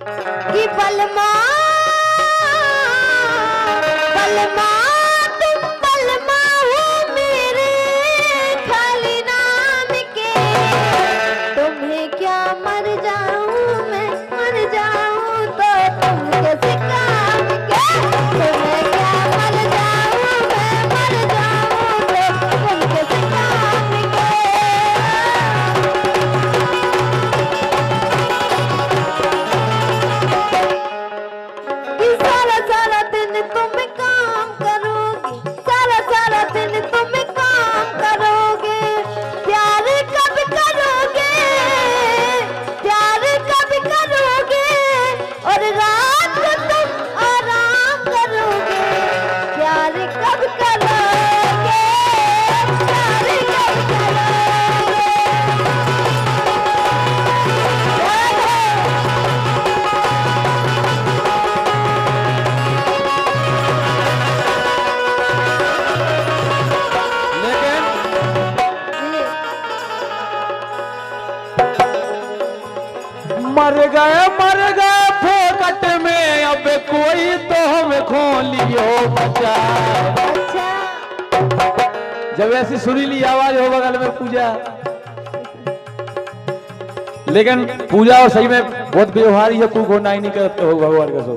कि बलमा बलमा तुम बलमा हो मेरे खाली नाम के। तुम्हें क्या मर जाऊं मैं मर जाऊं तो तुम किस काम के। तुम्हें क्या मर जाऊं मैं मर जाऊं तो तुम किस काम के। कि सारा सारा दिन तुम काम करोगे, सारा सारा दिन तुम काम करोगे। प्यार कब करोगे, प्यार कब करोगे, और रात को तुम आराम करोगे। प्यार कब करोगे, प्यार कब करोगे। मर गए फोकट में, अब कोई तो हमें खो लियो बचा। अच्छा जब ऐसी सुरीली आवाज हो बगल में पूजा, लेकिन पूजा और सही में बहुत व्यवहारी है। तू घोना ही नहीं करते हो भगवान का सो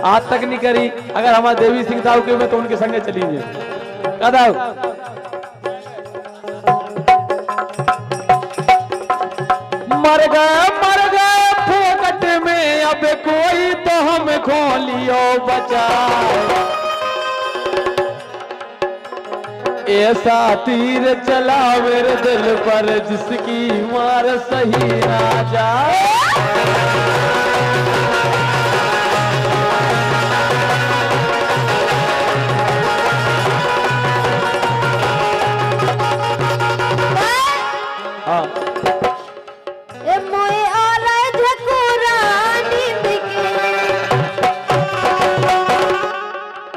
आज तक नहीं करी। अगर हमारे देवी सिंह साहब के में तो उनके संगे चली जाए कदा। मर गए फोकट में, अब कोई तो हम खो लियो बचा। ऐसा तीर चला मेरे दिल पर जिसकी मार सही ना जाए। हाँ ए मोए आ रहा झकोरा नींद के।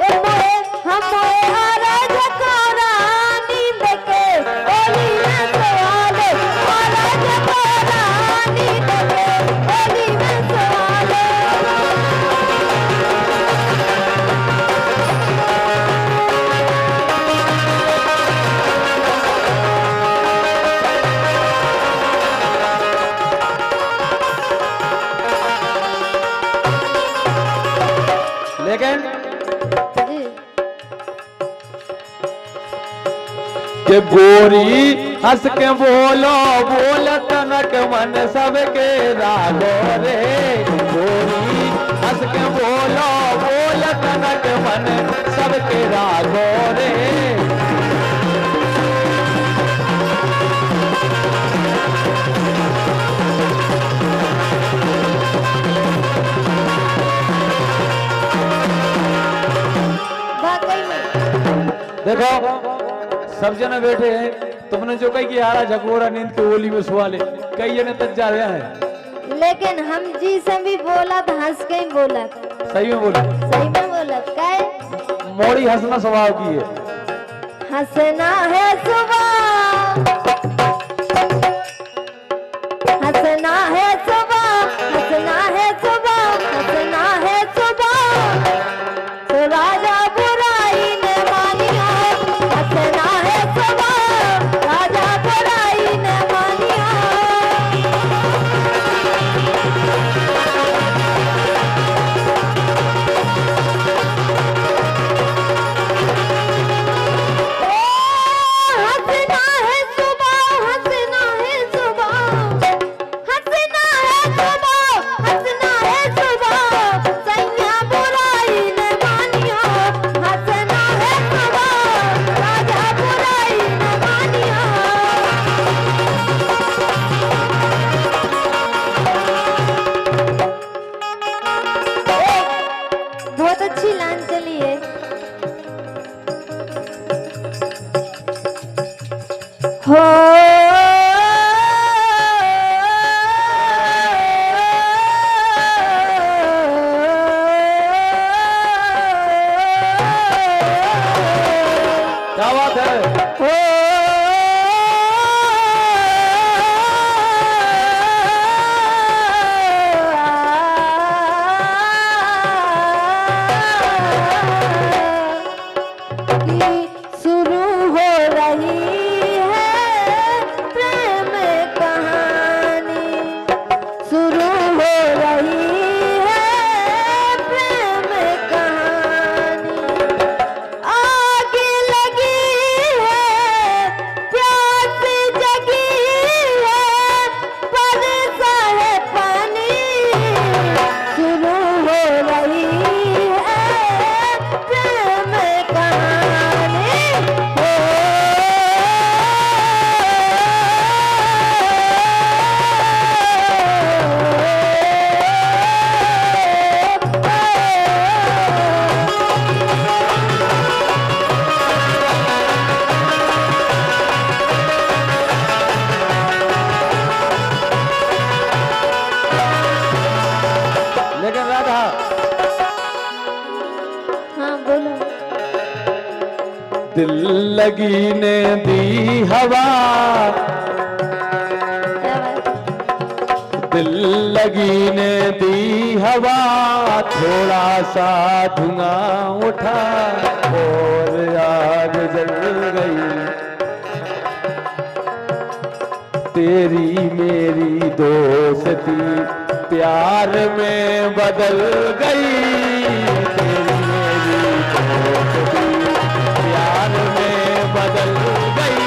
ए मोए हम मोए आ रहा झकोरा नींद के। ओली में सवाले आ रहा झकोरा नींद के। ओली में सवाले लेकिन जी। के गोरी हंस के बोलो बोल तनक मन सबके रागो रे। गोरी हंस के बोलो बोल तनक मन सबके रागो रे। वाकई में देखो सब जने बैठे हैं, तुमने जो कही कि यारा झकोरा नींद के ओली में सुआ ले, कई जने तक जा रहे हैं। लेकिन हम जी से भी बोला तो हंस के ही बोला। सही में बोले, सही में बोला काय। मोड़ी हंसना स्वभाव की है। हंसना है सुबह, हंसना है सुबह, हंसना है सुबह, हंसना है सुबह। तो राजा बुराई ने मानिया, हंसना है सुबह, राजा बुराई ने मानिया। ओ हंसना दिल लगी ने दी हवा, दिल लगी ने दी हवा, थोड़ा सा धुआं उठा और आग जल गई। तेरी मेरी दोस्ती प्यार में बदल गई। तेरी मेरी दोस्ती प्यार में बदल गई।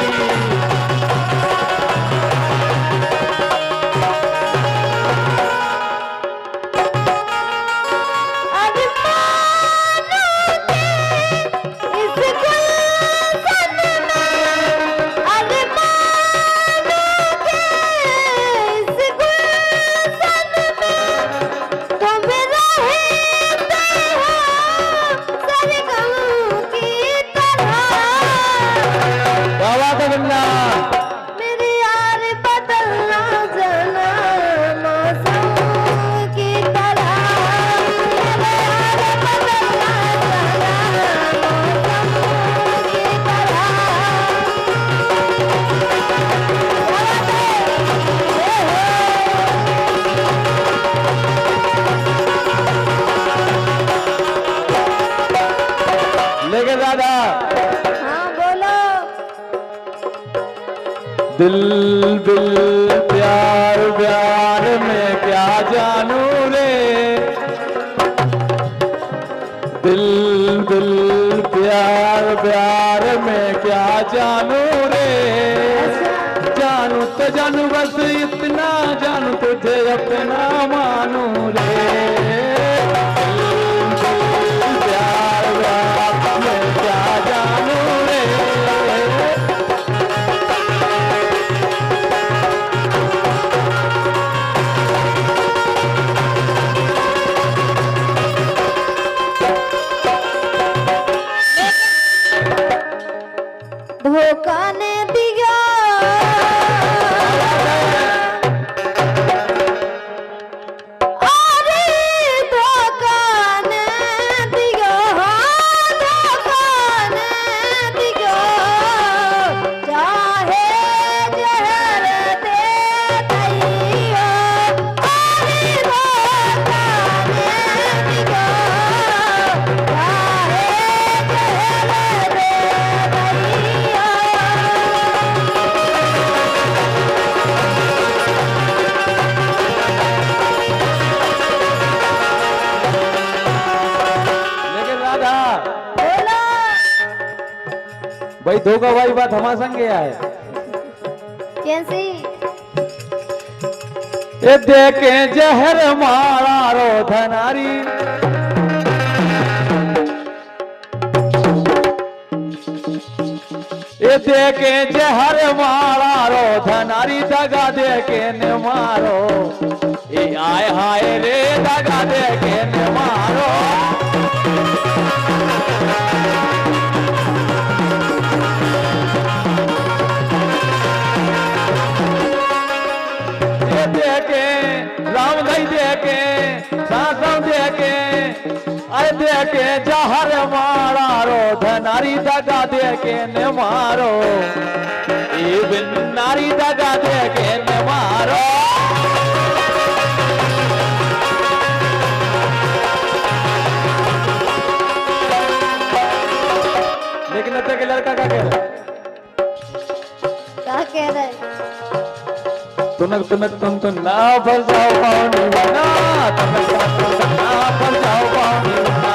दिल दिल प्यार प्यार में क्या जानू रे, दिल दिल प्यार प्यार में क्या जानू रे। जानू तो जानू बस इतना जानू तुझे अपना मानू रे। प्यार प्यार में क्या जानू रे। धोखा ने दिया भाई धोखा वाली बात हमारे संग गया है। कैसी? ये देखे जहर मारा रो धनारी, ये देखे जहर मारा रो धनारी। दगा दे के न मारो, ये आए हाय रे दगा दे के न मारो। देके राम गई देके सासम देके अरे देके जहर मारा रो धनारी। दगा देके न मारो, ये बिन नारी दगा देके न मारो। लेकिन अब तक लड़का क्या कह रहा है? क्या कह रहे? तुनक तुनक तुन ना फर जाओ पानी बना, तुनक तुनक ना फर जाओ पानी बना।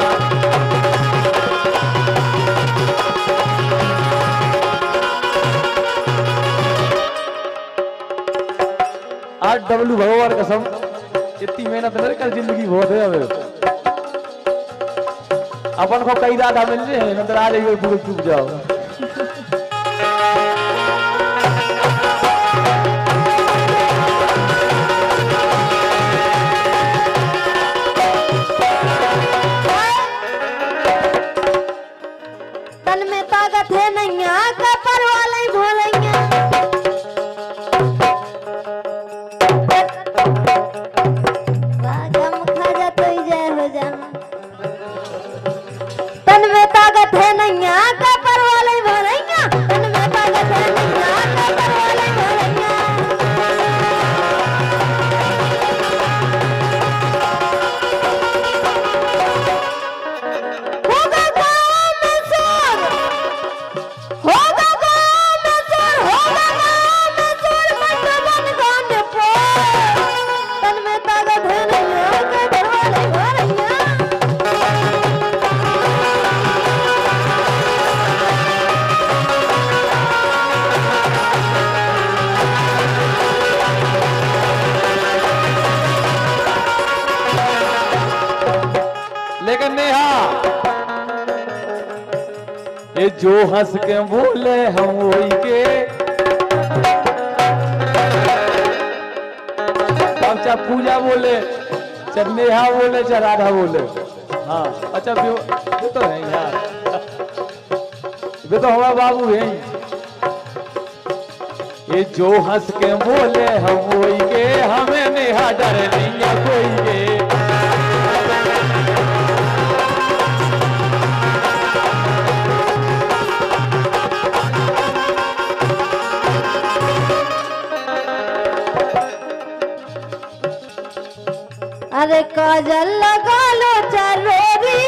आज डब्लू भगवान कसम इतनी मेहनत नहीं कर, जिंदगी बहुत है। अब अपन को कई रात मिल रहे हैं, नजर आ रही है पूरे चुप जाओ। तन में ताकत है नहीं आका पर वाले ही भोलेंगे। गम खा जा तो ही जय हो जाना। तन में ताकत है नहीं आका पर वाले ये जो हंस के बोले हम वही के, अब चाहे पूजा बोले, चाहे नेहा बोले, चाहे राधा बोले। हाँ अच्छा ये तो है यार, ये तो हमारा बाबू है। ये जो हंस के बोले हम वही के, हमें नेहा डर नहीं है कोई के। अरे काजल लगा लो चरोरी,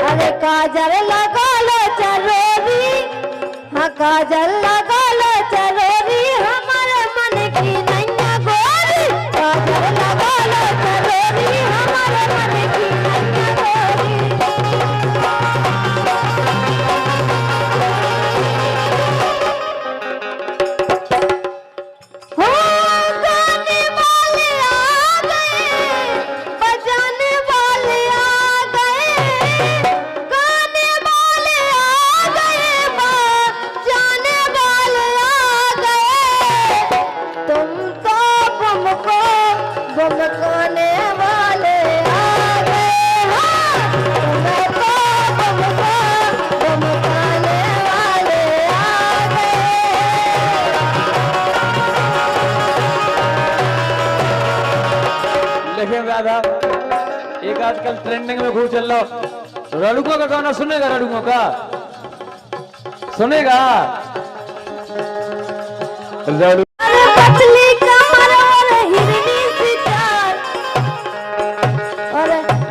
अरे काजल लगा लो चरोरी, हाँ काजल लगा लो चरोरी, हमारे मन की नैया गोरी, काजल लगा लो चरोरी, हमारे मन की नैया गोरी। हो गाने वाले आ गए, बजाने वाले आ गए, गाने वाले आ गए, बजाने वाले आ गए। तुम तो बमको बमकाने वाले आ गए, हाँ तुम तो बमको बमकाने वाले आ गए। लेकिन राधा एक आजकल ट्रेंडिंग में खूब चल रहा, रड़ुआ का गाना सुनेगा? रड़ुआ का सुनेगा? रड़ु अरे पतली कमर और हिरनी सी चाल, और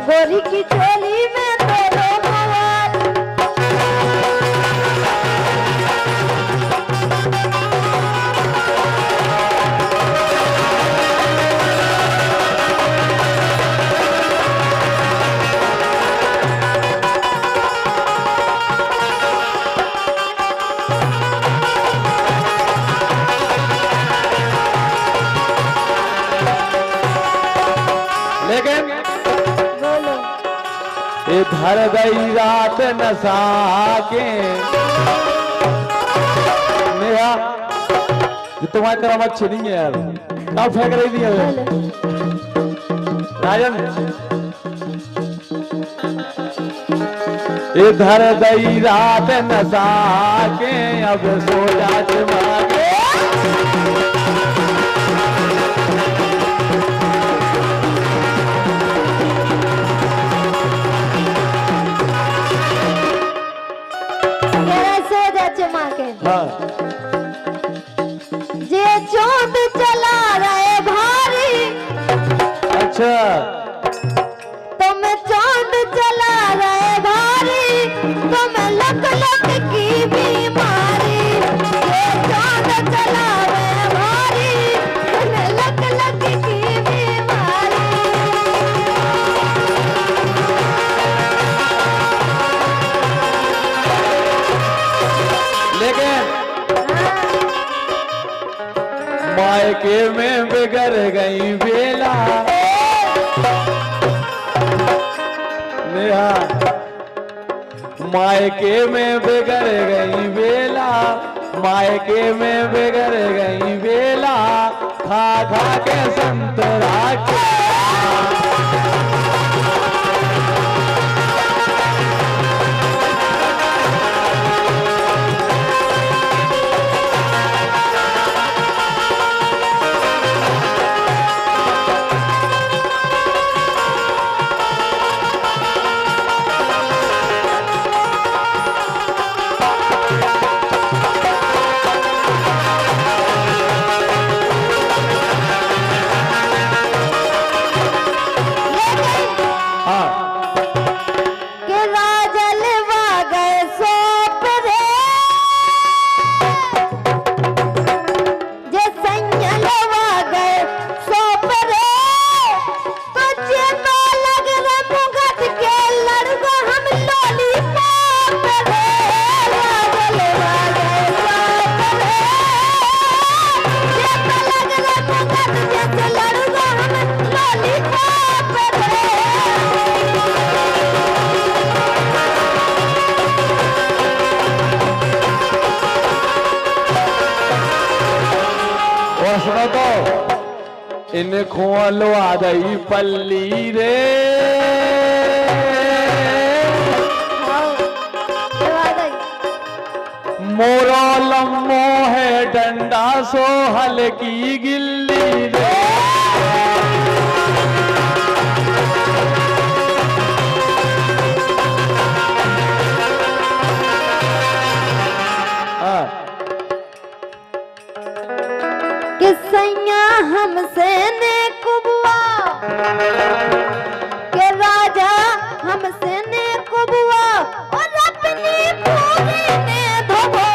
गोरी की चोली में तेरे मवाल। लेकिन बोलो ये धर गई रात नशा के, नेहा ये तुम्हारी तरह अच्छी नहीं है यार, क्या फेंक रही थी हमें? राजन ये धर गई रात नशा के, अब सो जा मांगे। मेरा सो जा चमा के, हाँ जे चोट चला रहे भारी, अच्छा तुम चोट चला रहे भारी, तुम लक लक की बीमारी, जे चोट चला रहे भारी, तुम लक लक की बीमारी। लेकिन मायके में बिगड़ गई बेला, नेहा मायके में बिगड़ गई बेला, मायके में बिगड़ गई बेला, खा खा के संतरा के। इन खोलो आदई पल्ली रे मोरो लम्बो है डंडा सो हल्की गिल्ली रे किसैया हमसे ने कुबुआ के राजा हमसे ने कुबुआ और अपनी पूरी ने धोबा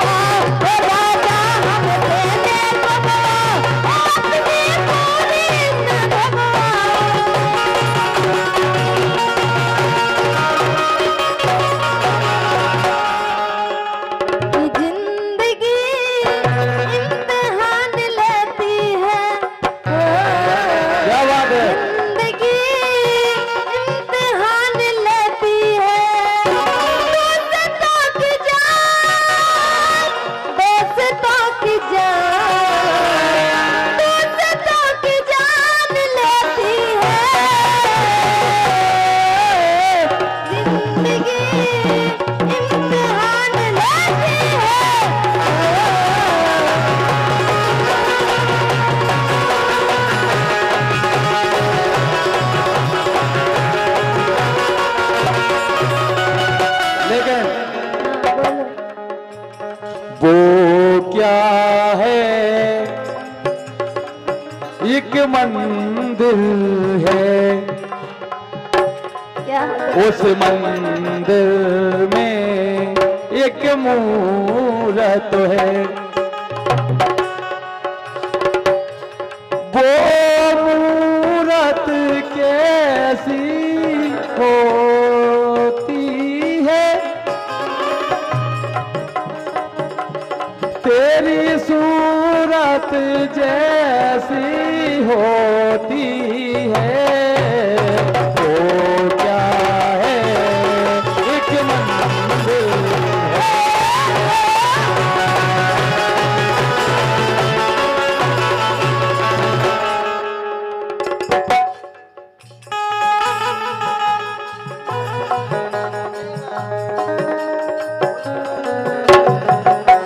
के राजा हमसे ने कुबुआ और अपनी पूरी ने धोबा जिंदगी इम्तिहान लेती है क्या बात है जिंदगी इम्तिहान लेती है दोस्तों की जान दोस्तों की जान दोस्तों की जान लेती है जिंदगी इम्तिहान लेती है लेकिन वो क्या है एक मंदिर है क्या उस मंदिर में एक मूरत है वो मूरत कैसी होती है तेरी सूरत जैसी होती है वो क्या है एक मंदिर है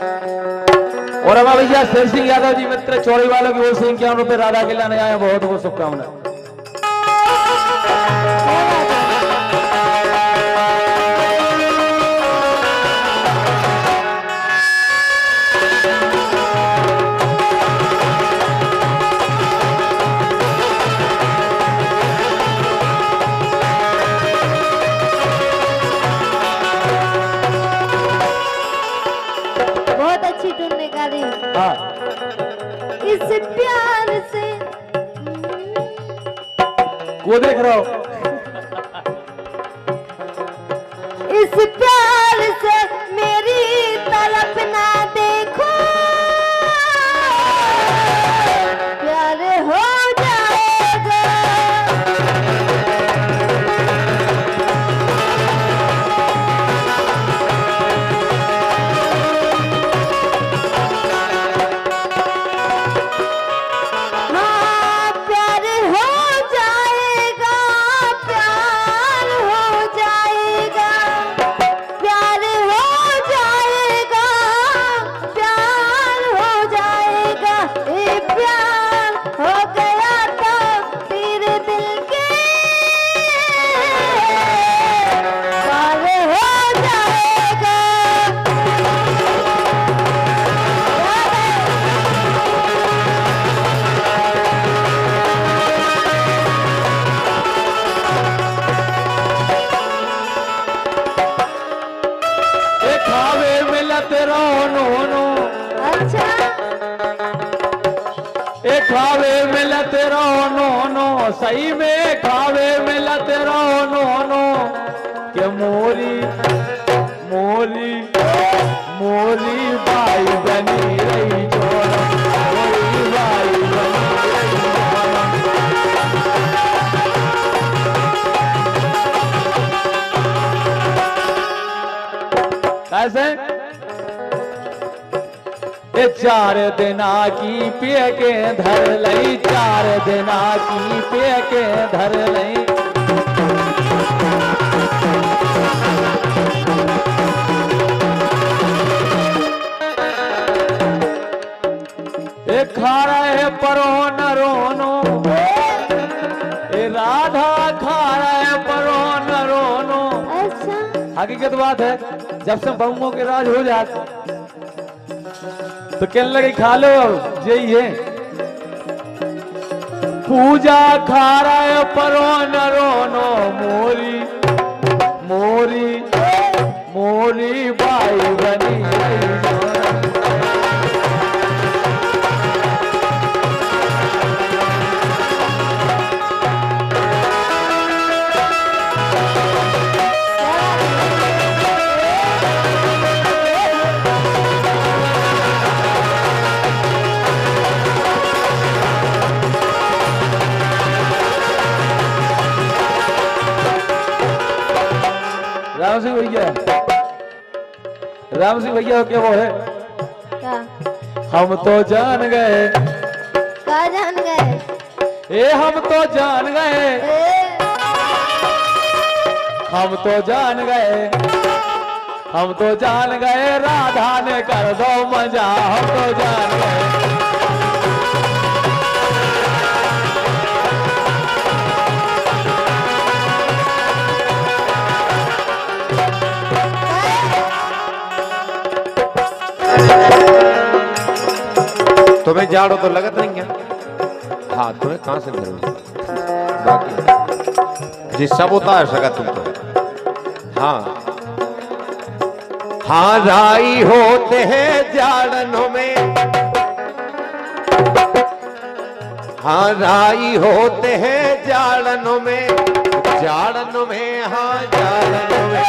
और अब भैया शेर सिंह यादव जी मित्र चौड़ी वालों की ओर से ₹51 राधा के लाने आए बहुत बहुत शुभकामनाएं बहुत अच्छी धुन निकाली हाँ इस प्यार से वो देख रहा हो इस प्यार से मेरी तरफ ना देखो प्यार हो जाएगा हाँ प्यार हो जाएगा प्यार हो जाएगा प्यार हो जाएगा प्यार हो जाएगा ये प्यार हो गया तो तेरे दिल के पार हो जाएगा एक खावे मिलत रहो नो अच्छा एक खावे मिलत रहो नो सही में खावे मिलत रहो नो के मोरी मोरी मोरी बाई बनी रही छोड़ मोरी बाई बनी रही कैसे ए 4 दिना की पिए के धर लई, 4 दिना की पिए के धर लई। ए खा रहे परो न रोनो, ए राधा खा रहे परो न रोनो। अच्छा हकीकत बात है, जब से बहुओं के राज हो जाते तो कहने लगे खा लो, यही है। पूजा खा रहे परो न रोनो, मोरी मोरी मोरी बाई बनी राम सिंह भैया, राम सिंह भैया क्या वो है? क्या हम तो जान गए, क्या जान गए? ए हम तो जान गए, हम तो जान गए, हम तो जान गए, राधा ने कर दो मजा, हम तो जान गए। तुम्हें जाड़ो तो लगत नहीं है? हाँ, तुम्हें कहां से धरो? बाकी जी सब उतार सका तुम तो। हाँ हाँ, राई होते हैं जाड़नों में, हाँ राई होते हैं जाड़नों में, जाड़नों में, हाँ जाड़नों में।